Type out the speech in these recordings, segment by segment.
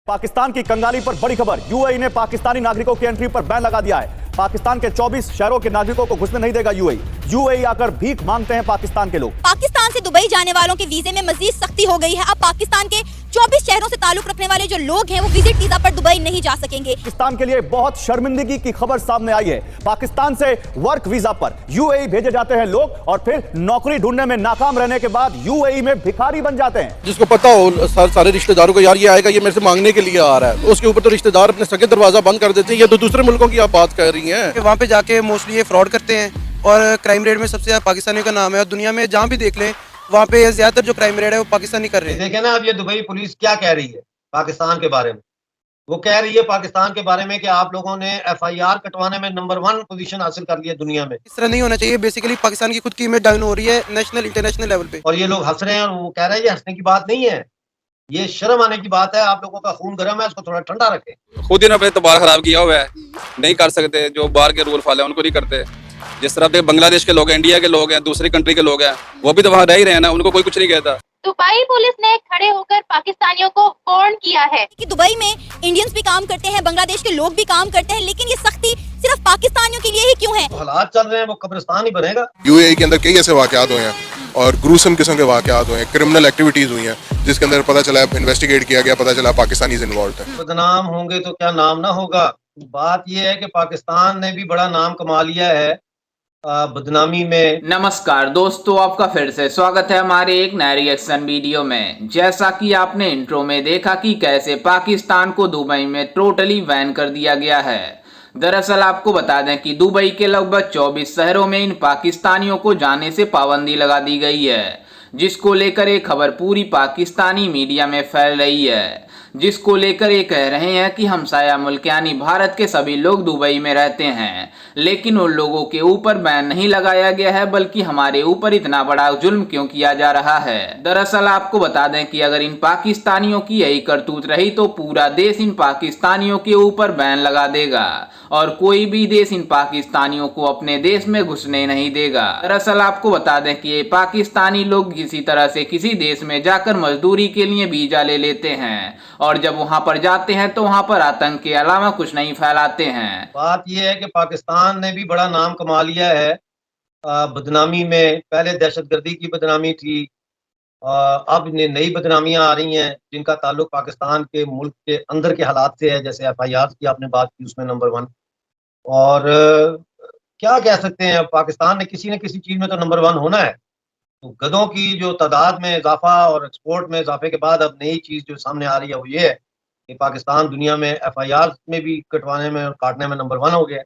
पाकिस्तान की कंगाली पर बड़ी खबर। यूएई ने पाकिस्तानी नागरिकों की एंट्री पर बैन लगा दिया है। पाकिस्तान के 24 शहरों के नागरिकों को घुसने नहीं देगा यूएई। यूएई आकर भीख मांगते हैं पाकिस्तान के लोग। पाकिस्तान से दुबई जाने वालों के वीजे में मजीद सख्ती हो गई है। अब पाकिस्तान के 24 शहरों से ताल्लुक रखने वाले जो लोग हैं वो विजिट वीजा पर दुबई नहीं जा सकेंगे। पाकिस्तान के लिए बहुत शर्मिंदगी की खबर सामने आई है। पाकिस्तान से वर्क वीजा पर यूएई भेजे जाते हैं लोग और फिर नौकरी ढूंढने में नाकाम रहने के बाद यूएई में भिखारी बन जाते हैं। जिसको पता हो सारे रिश्तेदारों को यार ये आएगा, ये मेरे से मांगने के लिए आ रहा है, तो उसके ऊपर तो रिश्तेदार अपने सगे दरवाजा बंद कर देते हैं। ये तो दूसरे मुल्कों की आप बात कर रही हैं। वहाँ पे जाके मोस्टली ये फ्रॉड करते हैं और क्राइम रेट में सबसे ज्यादा पाकिस्तानियों का नाम है। और दुनिया में जहाँ भी देख लें वहाँ पे ज्यादातर जो क्राइम रेट है वो पाकिस्तानी कर रहे हैं। देखें ना, अब ये दुबई पुलिस क्या कह रही है पाकिस्तान के बारे में। वो कह रही है पाकिस्तान के बारे में कि आप लोगों ने एफआईआर कटवाने में नंबर 1 पोजीशन हासिल कर ली है दुनिया में। इस तरह नहीं होना चाहिए। बेसिकली पाकिस्तान की खुद की इमेज डाउन हो रही है नेशनल इंटरनेशनल लेवल पे, और ये लोग हंस रहे हैं और वो कह रहे हैं ये हंसने की बात नहीं है, ये शर्म आने की बात है। आप लोगों का खून गर्म है, उसको थोड़ा ठंडा रखें। खुद ही अपने तबार खराब किया हुआ है, नहीं कर सकते। जो बाहर के रूल फॉलो है उनको नहीं करते। जिस तरह बांग्लादेश के लोग हैं, इंडिया के लोग हैं, दूसरी कंट्री के लोग हैं, वो भी तो वहाँ रह ही रहे हैं ना, उनको कोई कुछ नहीं कहता। दुबई पुलिस ने खड़े होकर पाकिस्तानियों को वार्न किया है कि दुबई में इंडियंस भी काम करते हैं, बांग्लादेश के लोग भी काम करते हैं, लेकिन ये सख्ती सिर्फ पाकिस्तानियों के लिए ही क्यों है? तो हालात चल रहे हैं, वो कब्रिस्तान ही बनेगा। यूएई के अंदर कई ऐसे वाकयात हुए हैं और ग्रूसम किस्म के वाकयात हुए हैं, क्रिमिनल एक्टिविटीज हुई हैं, जिसके अंदर पता चला, इन्वेस्टिगेट किया गया, पता चला पाकिस्तानी इन्वॉल्व है। बदनाम होंगे तो क्या नाम ना होगा। बात यह है कि पाकिस्तान ने भी बड़ा नाम कमा लिया है बदनामी में। नमस्कार दोस्तों, आपका फिर से स्वागत है हमारे एक नए रिएक्शन वीडियो में। जैसा कि आपने इंट्रो में देखा कि कैसे पाकिस्तान को दुबई में टोटली बैन कर दिया गया है। दरअसल आपको बता दें कि दुबई के लगभग 24 शहरों में इन पाकिस्तानियों को जाने से पाबंदी लगा दी गई है, जिसको लेकर एक खबर पूरी पाकिस्तानी मीडिया में फैल रही है, जिसको लेकर ये कह रहे हैं कि हमसाया मुल्क यानी भारत के सभी लोग दुबई में रहते हैं, लेकिन उन लोगों के ऊपर बैन नहीं लगाया गया है, बल्कि हमारे ऊपर इतना बड़ा जुल्म क्यों किया जा रहा है। दरअसल आपको बता दें कि अगर इन पाकिस्तानियों की यही करतूत रही तो पूरा देश इन पाकिस्तानियों के ऊपर बैन लगा देगा और कोई भी देश इन पाकिस्तानियों को अपने देश में घुसने नहीं देगा। दरअसल आपको बता दें कि ये पाकिस्तानी लोग किसी तरह से किसी देश में जाकर मजदूरी के लिए वीजा ले लेते हैं और जब वहां पर जाते हैं तो वहां पर आतंक के अलावा कुछ नहीं फैलाते हैं। बात यह है कि पाकिस्तान ने भी बड़ा नाम कमा लिया है बदनामी में। पहले दहशतगर्दी की बदनामी थी, अब नई बदनामियां आ रही हैं जिनका ताल्लुक पाकिस्तान के मुल्क के अंदर के हालात से है। जैसे एफआईआर की आपने बात की, उसमें नंबर 1। और क्या कह सकते हैं, पाकिस्तान ने किसी न किसी चीज़ में तो नंबर 1 होना है। तो गधों की जो तादाद में इजाफा और एक्सपोर्ट में इजाफे के बाद अब नई चीज़ जो सामने आ रही है वो ये है कि पाकिस्तान दुनिया में एफआईआर में भी कटवाने में और काटने में नंबर 1 हो गया है।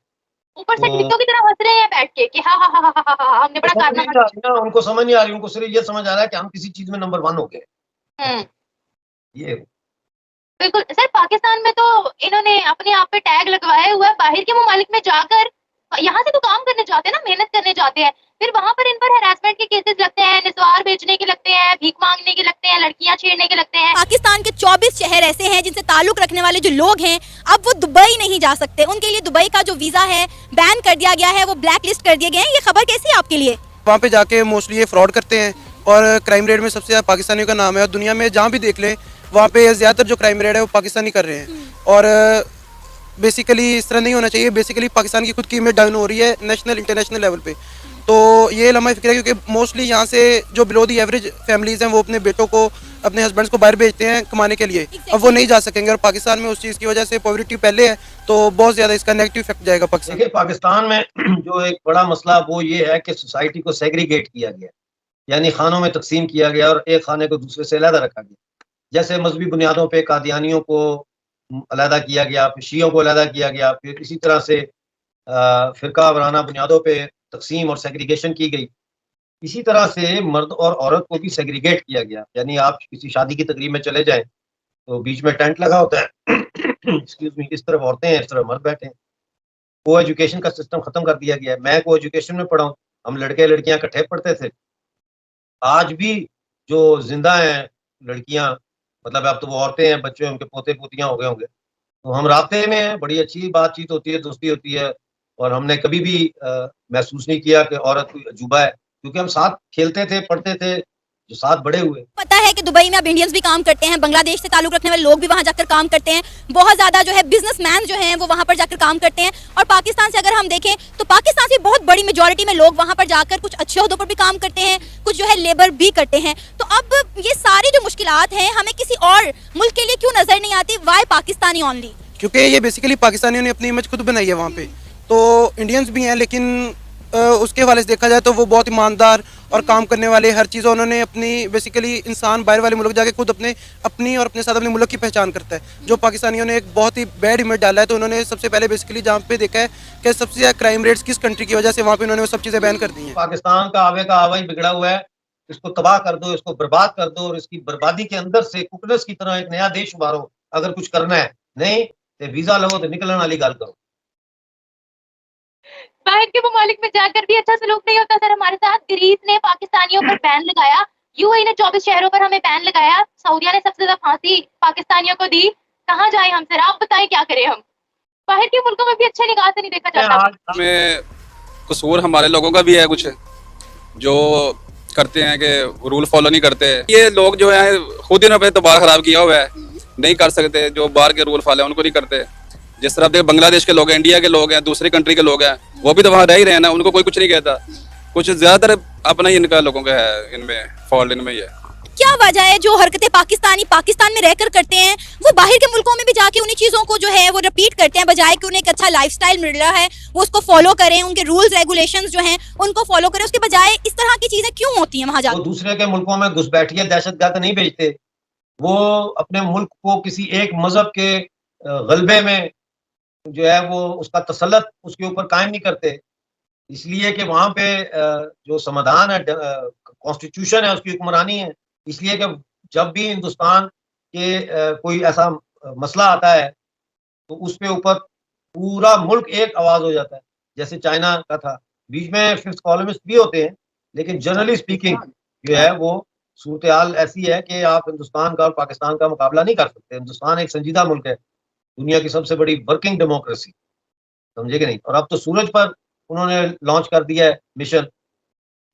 ऊपर से टिकटों की तरह हंस रहे हैं बैठ के कि हाँ हमने बड़ा कारनामा। उनको समझ नहीं आ रही, उनको सिर्फ ये समझ आ रहा है कि हम किसी चीज में नंबर 1 हो गए। ये बिल्कुल सर, पाकिस्तान में तो इन्होंने अपने आप पे टैग लगवाया हुआ है। बाहर के ममालिक में जाकर यहाँ से तो काम करने जाते हैं ना, मेहनत करने जाते हैं, फिर वहां पर इन पर हैरेसमेंट के केसेस लगते हैं, निस्वार बेचने के लगते हैं, भीख मांगने के लगते हैं, लड़कियां छेड़ने के लगते हैं। पाकिस्तान के 24 शहर ऐसे हैं जिनसे ताल्लुक रखने वाले जो लोग हैं अब वो दुबई नहीं जा सकते। उनके लिए दुबई का जो वीजा है बैन कर दिया गया है, वो ब्लैक लिस्ट कर दिए गए हैं। ये खबर कैसी है आपके लिए? वहाँ पे जाके मोस्टली ये फ्रॉड करते हैं और क्राइम रेट में सबसे ज्यादा पाकिस्तानियों का नाम है। और दुनिया में जहाँ भी देख लें वहाँ पे ज्यादातर जो क्राइम रेट है वो पाकिस्तानी कर रहे हैं। और बेसिकली इस तरह नहीं होना चाहिए। बेसिकली पाकिस्तान की खुद की इमेज डाउन हो रही है नेशनल इंटरनेशनल लेवल पे, तो ये लम्हा फिक्र है। क्योंकि मोस्टली यहाँ से जो बिलो दी एवरेज फैमिलीज हैं वो अपने बेटों को, अपने हस्बैंड्स को बाहर भेजते हैं कमाने के लिए। अब वो नहीं जा सकेंगे और पाकिस्तान में उस चीज़ की वजह से पॉवर्टी पहले है तो बहुत ज़्यादा इसका नेगेटिव इफेक्ट जाएगा पाकिस्तान। देखिए, पाकिस्तान में जो एक बड़ा मसला वो ये है कि सोसाइटी को सेग्रीगेट किया गया, यानी खानों में तकसीम किया गया और एक खाने को दूसरे से अलहदा रखा गया। जैसे मजहबी बुनियादों पर कादियानियों को अलहदा किया गया, फिर शियों को अलहदा किया गया, फिर इसी तरह से फिरका वाराना बुनियादों पे तकसीम और सेग्रीगेशन की गई। इसी तरह से मर्द और औरत को भी सेग्रीगेट किया गया। यानी आप किसी शादी की तकरीब में चले जाएं तो बीच में टेंट लगा होता है एक्सक्यूज मी, इस तरफ औरतें हैं, इस तरफ मर्द बैठे हैं। को एजुकेशन का सिस्टम खत्म कर दिया गया है। मैं को एजुकेशन में पढ़ा हूँ, हम लड़के लड़कियां इकट्ठे पढ़ते थे। आज भी जो जिंदा हैं लड़कियां, मतलब अब तो वो औरतें हैं, बच्चे उनके पोते पोतियां हो गए होंगे, तो हम रास्ते में हैं, बड़ी अच्छी बातचीत होती है, दोस्ती होती है। और हमने कभी भी महसूस नहीं किया कि औरत कोई अजूबा है, क्योंकि हम साथ खेलते थे, पढ़ते थे, जो साथ बड़े हुए। पता है कि दुबई में अब इंडियंस भी काम करते हैं, बांग्लादेश से ताल्लुक रखने वाले लोग भी वहां जाकर काम करते हैं, बहुत ज्यादा जो है बिजनेसमैन जो हैं वो वहां पर जाकर काम करते हैं। और पाकिस्तान से अगर हम देखें तो पाकिस्तान से बहुत बड़ी मेजोरिटी में लोग वहां पर जाकर कुछ अच्छे ओहदों पर भी काम करते हैं, कुछ जो है लेबर भी करते हैं। तो अब ये सारी जो मुश्किलात हैं हमें किसी और मुल्क के लिए क्यों नजर नहीं आती? Why Pakistani only? क्योंकि ये बेसिकली पाकिस्तानियों ने अपनी इमेज खुद बनाई है वहाँ पे, तो इंडियंस भी हैं लेकिन उसके हवाले से देखा जाए तो वो बहुत ईमानदार और काम करने वाले, हर चीज़ उन्होंने अपनी बेसिकली इंसान बाहर वाले मुल्क जाके खुद अपनी और अपने साथ अपने मुल्क की पहचान करता है। जो पाकिस्तानियों ने एक बहुत ही बैड इमेज डाला है, तो उन्होंने सबसे पहले बेसिकली जहाँ पे देखा है कि सबसे ज़्यादा क्राइम रेट्स किस कंट्री की वजह से, वहाँ पे उन्होंने वो सब चीज़ें बैन कर दी हैं। पाकिस्तान का आवे का आवा ही बिगड़ा हुआ है, इसको तबाह कर दो, इसको बर्बाद कर दो, और इसकी बर्बादी के अंदर से कुकनस की तरह एक नया देश उभारो अगर कुछ करना है। नहीं तो वीजा लो तो निकलने वाली गल करो। बाहर के ममालिक में जाकर भी अच्छा सलूक नहीं होता सर हमारे साथ। ग्रीस ने पाकिस्तानियों पर बैन लगाया, यूएई ने 24 शहरों पर हमें बैन लगाया, सऊदिया ने सबसे ज्यादा फांसी पाकिस्तानियों को दी। कहाँ जाए हम सर, आप बताएं क्या करें हम? बाहर के मुल्कों में भी अच्छे निगाह से नहीं देखा जाता। में कसूर हमारे लोगों का भी है, कुछ जो करते हैं कि रूल फॉलो नहीं करते। ये लोग जो है खुद ही ने दोबारा खराब किया हुआ है, नहीं कर सकते, जो बाहर के रूल फॉलो उनको नहीं करते। जिस तरह देख बांग्लादेश के लोग हैं, इंडिया के लोग हैं, दूसरी कंट्री के लोग हैं, वो भी तो वहाँ रह ही रहे हैं ना, उनको कोई कुछ नहीं कहता। कुछ ज्यादातर अपना ही इनका लोगों का है, इनमें फॉल्ट इनमें ही है। क्या वजह है जो हरकतें पाकिस्तानी पाकिस्तान में रहकर करते हैं वो बाहर के मुल्कों में भी जाके उन्हीं चीजों को जो है वो रिपीट करते हैं, बजाय कि उन्हें एक अच्छा लाइफस्टाइल मिल रहा है वो उसको फॉलो करें, उनके रूल्स रेगुलेशंस जो हैं उनको फॉलो करें, उसके बजाय इस तरह की चीजें क्यों होती हैं वहां जाकर? वो दूसरे के मुल्कों में घुसपैठिए दहशतगर्द नहीं भेजते, वो अपने मुल्क को किसी एक मजहब के गलबे में जो है वो उसका तसल्लुत उसके ऊपर कायम नहीं करते, इसलिए कि वहाँ पे जो समाधान है, कॉन्स्टिट्यूशन है, उसकी हुक्मरानी है। इसलिए कि जब भी हिंदुस्तान के कोई ऐसा मसला आता है तो उस पे ऊपर पूरा मुल्क एक आवाज हो जाता है। जैसे चाइना का था, बीच में फिफ्थ कॉलमिस्ट भी होते हैं, लेकिन जनरली स्पीकिंग जो है वो सूरत हाल ऐसी है कि आप हिंदुस्तान का और पाकिस्तान का मुकाबला नहीं कर सकते। हिंदुस्तान एक संजीदा मुल्क है, दुनिया की सबसे बड़ी वर्किंग डेमोक्रेसी, समझे कि नहीं। और अब तो सूरज पर उन्होंने लॉन्च कर दिया है मिशन,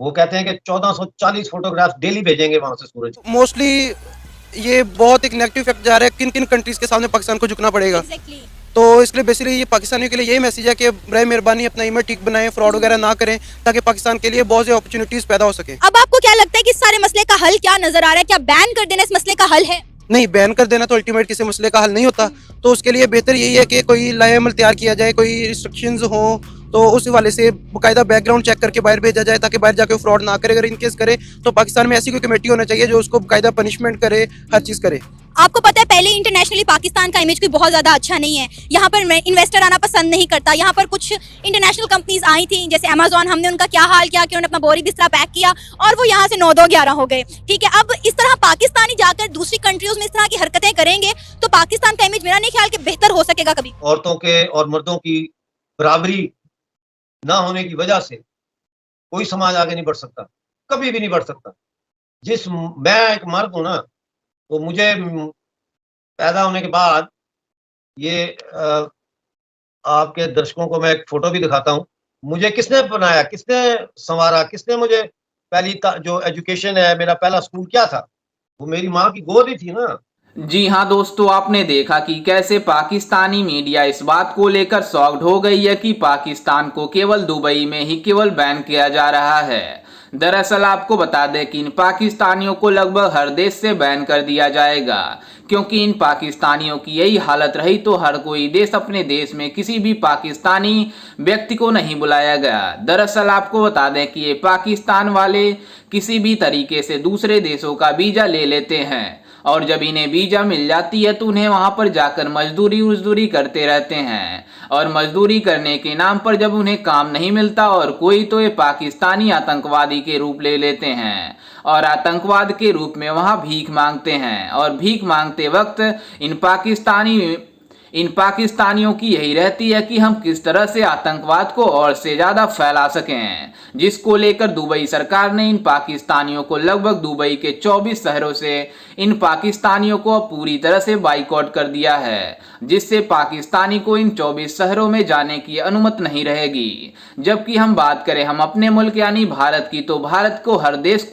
वो कहते हैं कि 1440 फोटोग्राफ्स डेली भेजेंगे वहां से सूरज। मोस्टली ये बहुत एक नेगेटिव इफेक्ट जा रहा है, किन किन कंट्रीज के सामने पाकिस्तान को झुकना पड़ेगा। तो इसके लिए बेसिकली ये पाकिस्तानियों के लिए यही मैसेज है कि बराए मेहरबानी अपना इमेज ठीक बनाएं, फ्रॉड वगैरह ना करें, ताकि पाकिस्तान के लिए बहुत सी अपॉर्चुनिटीज पैदा हो सके। अब आपको क्या लगता है कि इस सारे मसले का हल क्या नजर आ रहा है? क्या बैन कर देना इस मसले का हल है? नहीं, बैन कर देना तो अल्टीमेट किसी मसले का हल नहीं होता। तो उसके लिए बेहतर यही है कि कोई लाएअमल तैयार किया जाए, कोई रिस्ट्रिक्शंस हो तो उस हवाले से बाकायदा बैकग्राउंड चेक करके बाहर भेजा जाए, ताकि बाहर जाके फ्रॉड ना करे। अगर इनकेस करे तो पाकिस्तान में ऐसी कोई कमेटी होना चाहिए जो उसको बाकायदा पनिशमेंट करे, हर चीज़ करे। आपको पता है पहले इंटरनेशनली पाकिस्तान का इमेज कोई बहुत ज्यादा अच्छा नहीं है, यहाँ पर इन्वेस्टर आना पसंद नहीं करता। यहाँ पर कुछ इंटरनेशनल कंपनीज आई थी जैसे अमेजोन, हमने उनका क्या हाल किया कि उन्होंने अपना बोरी बिस्तरा पैक किया और वो यहाँ से 9-2-11 हो गए। ठीक है, अब इस तरह पाकिस्तानी जाकर दूसरी कंट्रीज में इस तरह की हरकतें करेंगे तो पाकिस्तान का इमेज मेरा नहीं ख्याल कि बेहतर हो सकेगा कभी। औरतों के और मर्दों की बराबरी ना होने की वजह से कोई समाज आगे नहीं बढ़ सकता, कभी भी नहीं बढ़ सकता। मैं एक मर्द हूं ना, तो मुझे पैदा होने के बाद ये आपके दर्शकों को मैं एक फोटो भी दिखाता हूँ। मुझे किसने बनाया, किसने संवारा, किसने मुझे पहली जो एजुकेशन है, मेरा पहला स्कूल क्या था, वो मेरी माँ की गोद ही थी ना। जी हाँ दोस्तों, आपने देखा कि कैसे पाकिस्तानी मीडिया इस बात को लेकर शॉक्ड हो गई है कि पाकिस्तान को केवल दुबई में ही केवल बैन किया जा रहा है। दरअसल आपको बता दें कि इन पाकिस्तानियों को लगभग हर देश से बैन कर दिया जाएगा, क्योंकि इन पाकिस्तानियों की यही हालत रही तो हर कोई देश अपने देश में किसी भी पाकिस्तानी व्यक्ति को नहीं बुलाया गया। दरअसल आपको बता दें कि ये पाकिस्तान वाले किसी भी तरीके से दूसरे देशों का वीजा ले लेते हैं और जब इन्हें वीजा मिल जाती है तो उन्हें वहां पर जाकर मजदूरी करते रहते हैं और मजदूरी करने के नाम पर जब उन्हें काम नहीं मिलता और कोई तो ये पाकिस्तानी आतंकवादी के रूप ले लेते हैं और आतंकवाद के रूप में वहां भीख मांगते हैं और भीख मांगते वक्त इन पाकिस्तानियों की यही रहती है कि हम किस तरह से आतंकवाद को और से ज्यादा फैला सकें, जिसको लेकर दुबई सरकार ने इन पाकिस्तानियों को लगभग दुबई के 24 शहरों से इन पाकिस्तानियों को पूरी तरह से बाइकआउट कर दिया है, जिससे पाकिस्तानी को इन 24 शहरों में जाने की अनुमति नहीं रहेगी। जबकि हम बात करें हम अपने मुल्क यानी भारत की, तो भारत को हर देश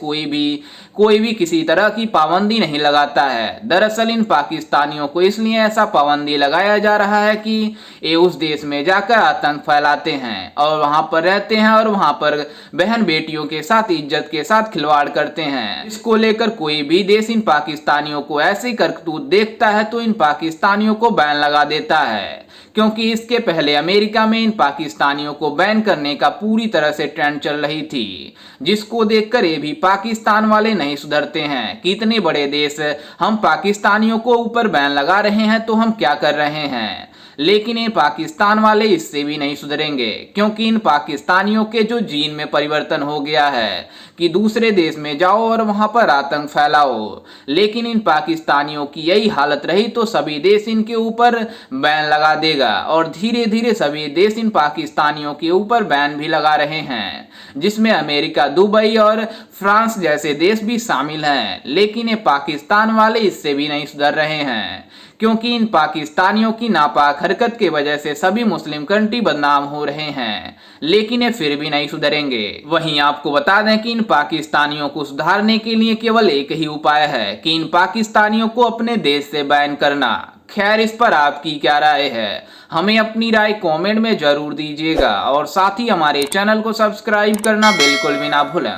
कोई भी किसी तरह की पाबंदी नहीं लगाता है। दरअसल इन पाकिस्तानियों को इसलिए ऐसा पाबंदी लगाया जा रहा है कि ये उस देश में जाकर आतंक फैलाते हैं और वहां पर रहते हैं और वहां पर बहन बेटियों के साथ इज्जत के साथ खिलवाड़ करते हैं। इसको लेकर कोई भी देश इन पाकिस्तानियों को ऐसी करतूत देखता है तो इन पाकिस्तानियों को बैन लगा देता है, क्योंकि इसके पहले अमेरिका में इन पाकिस्तानियों को बैन करने का पूरी तरह से ट्रेंड चल रही थी, जिसको देखकर ये भी पाकिस्तान वाले नहीं सुधरते हैं कि इतने बड़े देश हम पाकिस्तानियों को ऊपर बैन लगा रहे हैं तो हम क्या कर रहे हैं। लेकिन ये पाकिस्तान वाले इससे भी नहीं सुधरेंगे, क्योंकि इन पाकिस्तानियों के जो जीन में परिवर्तन हो गया है कि दूसरे देश में जाओ और वहां पर आतंक फैलाओ। लेकिन इन पाकिस्तानियों की यही हालत रही तो सभी देश इनके ऊपर बैन लगा देगा और धीरे धीरे सभी देश इन पाकिस्तानियों के ऊपर बैन भी लगा रहे हैं, जिसमें अमेरिका, दुबई और फ्रांस जैसे देश भी शामिल हैं। लेकिन ये पाकिस्तान वाले इससे भी नहीं सुधर रहे हैं, क्योंकि इन पाकिस्तानियों की नापाक हरकत के वजह से सभी मुस्लिम कंट्री बदनाम हो रहे हैं, लेकिन ये फिर भी नहीं सुधरेंगे। वहीं आपको बता दें कि इन पाकिस्तानियों को सुधारने के लिए केवल एक ही उपाय है कि इन पाकिस्तानियों को अपने देश से बैन करना। खैर, इस पर आपकी क्या राय है, हमें अपनी राय कमेंट में जरूर दीजिएगा और साथ ही हमारे चैनल को सब्सक्राइब करना बिल्कुल भी ना भूलें।